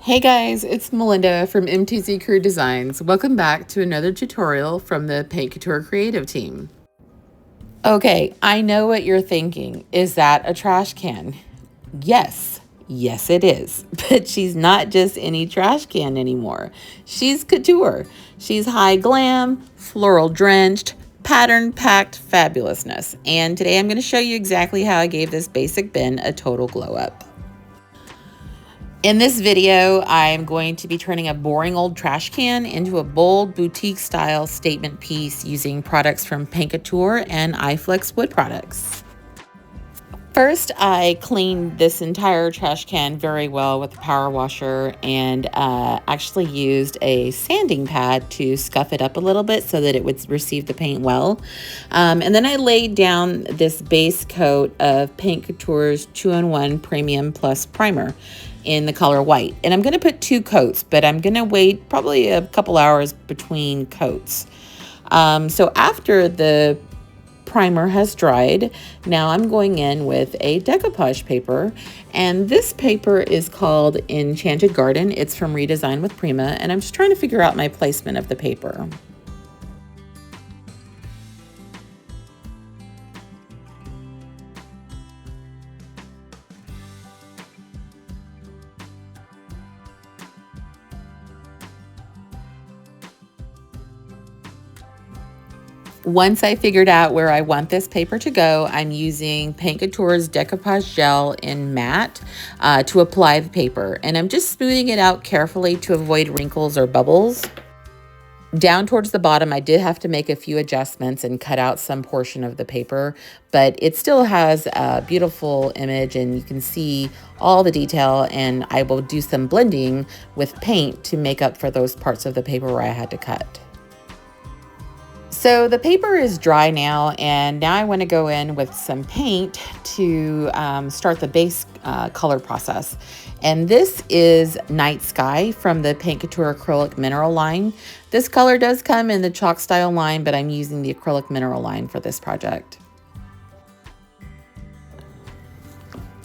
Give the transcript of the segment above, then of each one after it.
Hey guys, it's Melinda from MTZ Crew Designs. Welcome back to another tutorial from the Paint Couture creative team. Okay, I know what you're thinking. Is that a trash can? Yes, yes it is. But she's not just any trash can anymore. She's couture. She's high glam, floral drenched, pattern packed fabulousness. And today I'm going to show you exactly how I gave this basic bin a total glow up. In this video, I'm going to be turning a boring old trash can into a bold boutique style statement piece using products from Paint Couture and iFlex wood products. First, I cleaned this entire trash can very well with a power washer and actually used a sanding pad to scuff it up a little bit so that it would receive the paint well. And then I laid down this base coat of Paint Couture's 2-in-1 Premium Plus Primer in the color white. And I'm going to put 2 coats, but I'm going to wait probably a couple hours between coats. So after the primer has dried, now I'm going in with a decoupage paper, and this paper is called Enchanted Garden. It's from Redesign with Prima, and I'm just trying to figure out my placement of the paper. Once I figured out where I want this paper to go, I'm using Paint Couture's Decoupage gel in matte to apply the paper. And I'm just smoothing it out carefully to avoid wrinkles or bubbles. Down towards the bottom, I did have to make a few adjustments and cut out some portion of the paper, but it still has a beautiful image and you can see all the detail, and I will do some blending with paint to make up for those parts of the paper where I had to cut. So the paper is dry now, and now I want to go in with some paint to start the base color process. And this is Night Sky from the Paint Couture Acrylic Mineral line. This color does come in the chalk style line, but I'm using the acrylic mineral line for this project.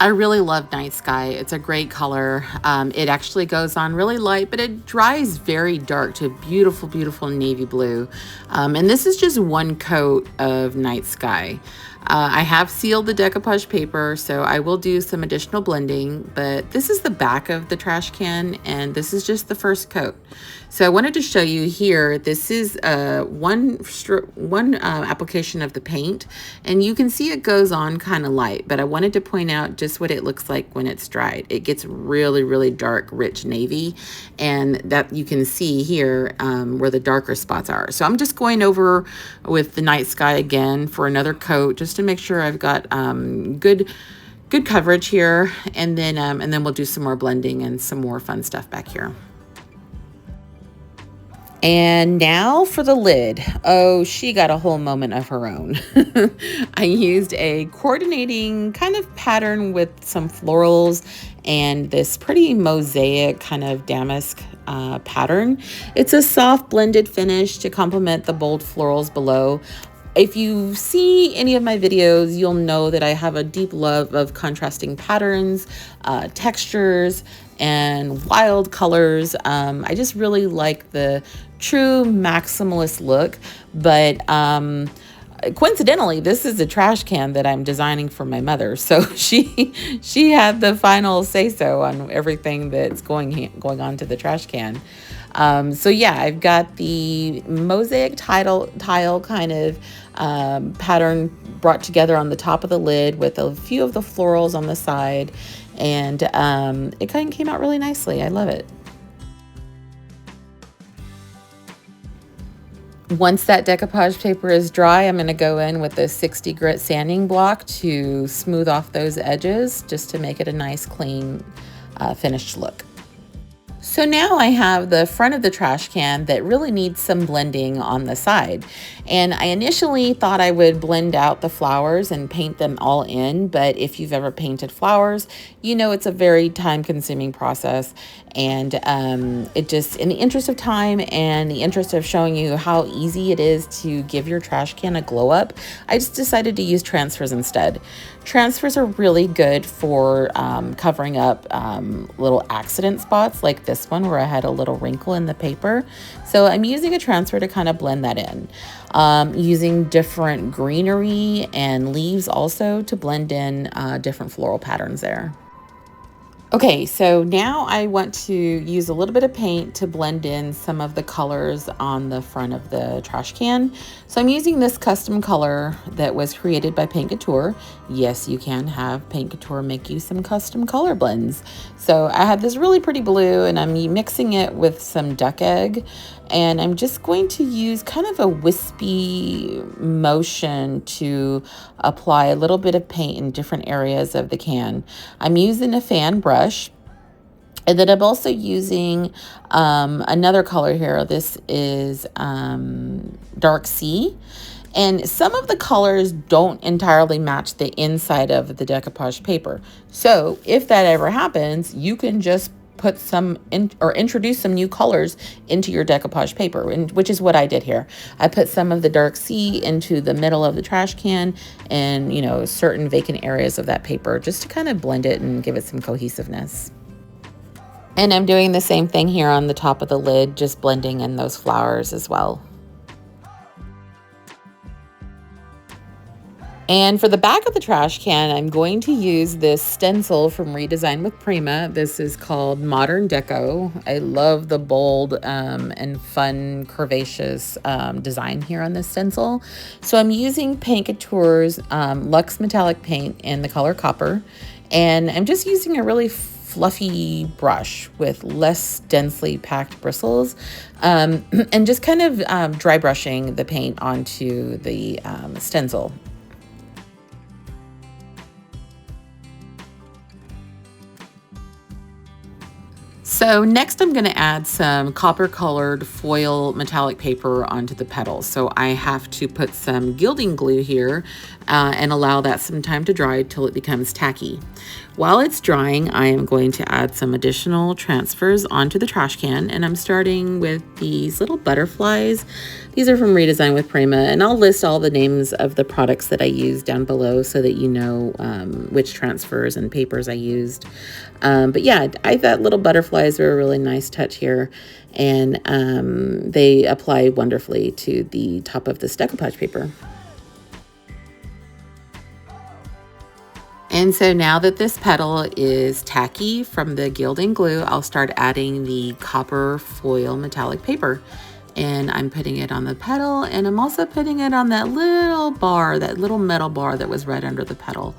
I really love Night Sky. It's a great color. It actually goes on really light, but it dries very dark to beautiful, beautiful navy blue. And this is just 1 coat of Night Sky. I have sealed the decoupage paper, so I will do some additional blending, but this is the back of the trash can, and this is just the first coat. So I wanted to show you here, this is one application of the paint, and you can see it goes on kind of light, but I wanted to point out just what it looks like when it's dried. It gets really, really dark, rich navy, and that you can see here where the darker spots are. So I'm just going over with the Night Sky again for another coat, just to make sure I've got good coverage here, and then we'll do some more blending and some more fun stuff back here. And now for the lid. Oh, she got a whole moment of her own. I used a coordinating kind of pattern with some florals and this pretty mosaic kind of damask pattern. It's a soft blended finish to complement the bold florals below. If you see any of my videos, you'll know that I have a deep love of contrasting patterns, textures, and wild colors. I just really like the true maximalist look, but coincidentally, this is a trash can that I'm designing for my mother, so she had the final say-so on everything that's going on to the trash can. So yeah, I've got the mosaic tile kind of pattern brought together on the top of the lid with a few of the florals on the side, and it kind of came out really nicely. I love it. Once that decoupage paper is dry, I'm going to go in with a 60 grit sanding block to smooth off those edges, just to make it a nice, clean, finished look. So now I have the front of the trash can that really needs some blending on the side. And I initially thought I would blend out the flowers and paint them all in, but if you've ever painted flowers, you know it's a very time-consuming process. And it just, in the interest of time and the interest of showing you how easy it is to give your trash can a glow up, I just decided to use transfers instead. Transfers are really good for covering up little accident spots like this one where I had a little wrinkle in the paper. So I'm using a transfer to kind of blend that in. Using different greenery and leaves also to blend in different floral patterns there. Okay, so now I want to use a little bit of paint to blend in some of the colors on the front of the trash can. So I'm using this custom color that was created by Paint Couture. Yes, you can have Paint Couture make you some custom color blends. So I have this really pretty blue and I'm mixing it with some duck egg. And I'm just going to use kind of a wispy motion to apply a little bit of paint in different areas of the can. I'm using a fan brush. And then I'm also using another color here. This is Dark Sea. And some of the colors don't entirely match the inside of the decoupage paper. So if that ever happens, you can just put some in or introduce some new colors into your decoupage paper, which is what I did here. I put some of the Dark Sea into the middle of the trash can and, you know, certain vacant areas of that paper just to kind of blend it and give it some cohesiveness. And I'm doing the same thing here on the top of the lid, just blending in those flowers as well. And for the back of the trash can, I'm going to use this stencil from Redesign with Prima. This is called Modern Deco. I love the bold and fun curvaceous design here on this stencil. So I'm using Paint Couture's Luxe Metallic Paint in the color Copper. And I'm just using a really fluffy brush with less densely packed bristles and just kind of dry brushing the paint onto the stencil. So next I'm going to add some copper colored foil metallic paper onto the petals. So I have to put some gilding glue here and allow that some time to dry till it becomes tacky. While it's drying, I am going to add some additional transfers onto the trash can, and I'm starting with these little butterflies. These are from Redesign with Prima, and I'll list all the names of the products that I used down below so that you know which transfers and papers I used. But yeah, I thought little butterflies were a really nice touch here, and they apply wonderfully to the top of this decoupage paper. And so now that this petal is tacky from the gilding glue, I'll start adding the copper foil metallic paper. And I'm putting it on the petal, and I'm also putting it on that little bar, that little metal bar that was right under the petal.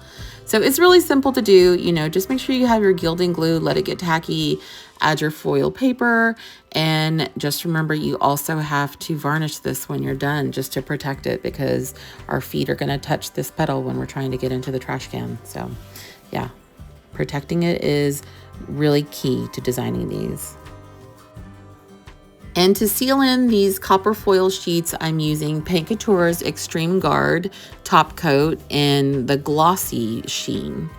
So it's really simple to do, you know, just make sure you have your gilding glue, let it get tacky, add your foil paper, and just remember you also have to varnish this when you're done just to protect it, because our feet are going to touch this petal when we're trying to get into the trash can. So yeah, protecting it is really key to designing these. And to seal in these copper foil sheets, I'm using Paint Couture's Extreme Guard top coat in the glossy sheen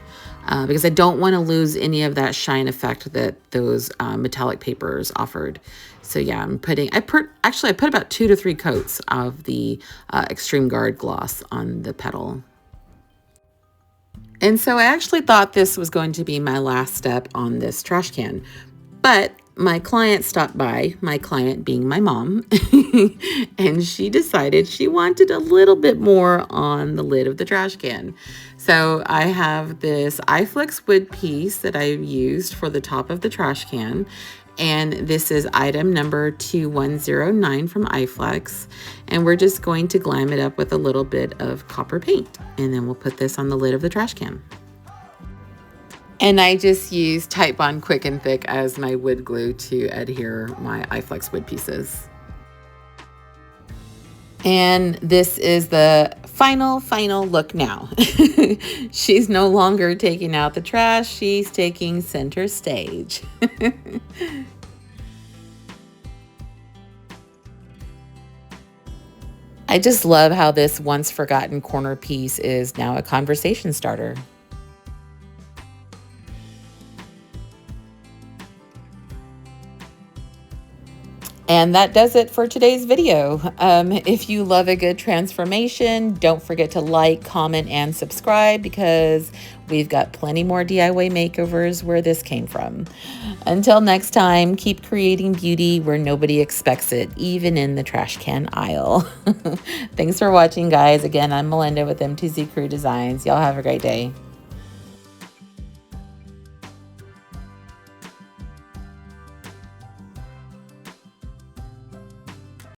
because I don't want to lose any of that shine effect that those metallic papers offered. So yeah, I put about 2 to 3 coats of the Extreme Guard gloss on the petal. And so I actually thought this was going to be my last step on this trash can, but my client stopped by, my client being my mom, and she decided she wanted a little bit more on the lid of the trash can. So I have this iFlex wood piece that I used for the top of the trash can, and this is item number 2109 from iFlex, and we're just going to glam it up with a little bit of copper paint, and then we'll put this on the lid of the trash can. And I just use Titebond Quick and Thick as my wood glue to adhere my iFlex wood pieces. And this is the final look now. She's no longer taking out the trash, she's taking center stage. I just love how this once forgotten corner piece is now a conversation starter. And that does it for today's video. If you love a good transformation, don't forget to like, comment, and subscribe because we've got plenty more DIY makeovers where this came from. Until next time, keep creating beauty where nobody expects it, even in the trash can aisle. Thanks for watching, guys. Again, I'm Melinda with MTZ Crew Designs. Y'all have a great day.